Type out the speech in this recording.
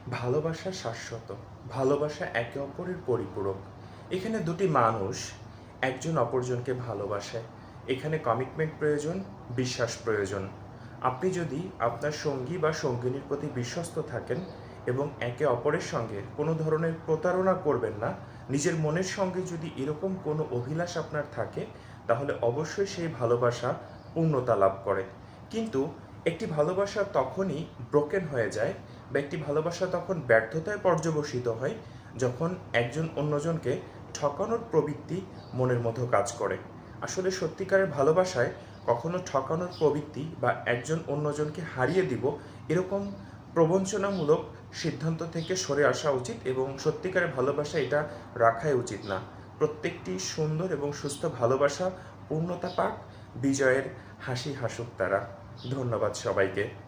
ভালোবাসা শাশ্বত, ভালোবাসা একে অপরের পরিপূরক। এখানে দুটি মানুষ একজন অপরজনকে ভালোবাসে। এখানে কমিটমেন্ট প্রয়োজন, বিশ্বাস প্রয়োজন। আপনি যদি আপনার সঙ্গী বা সঙ্গিনীর প্রতি বিশ্বস্ত থাকেন এবং একে অপরের সঙ্গে কোনো ধরনের প্রতারণা করবেন না, নিজের মনের সঙ্গে যদি এরকম কোনো অভিলাষ আপনার থাকে, তাহলে অবশ্যই সেই ভালোবাসা পূর্ণতা লাভ করে। কিন্তু একটি ভালোবাসা তখনই ব্রোকেন হয়ে যায় বা একটি ভালোবাসা তখন ব্যর্থতায় পর্যবসিত হয় যখন একজন অন্যজনকে ঠকানোর প্রবৃত্তি মনের মধ্যে কাজ করে। আসলে সত্যিকারের ভালোবাসায় কখনো ঠকানোর প্রবৃত্তি বা একজন অন্যজনকে হারিয়ে দিব এরকম প্রবঞ্চনামূলক সিদ্ধান্ত থেকে সরে আসা উচিত এবং সত্যিকারের ভালোবাসা এটা রাখাই উচিত না। প্রত্যেকটি সুন্দর এবং সুস্থ ভালোবাসা পূর্ণতা পাক, বিজয়ের হাসি হাসুক তারা। ধন্যবাদ সবাইকে।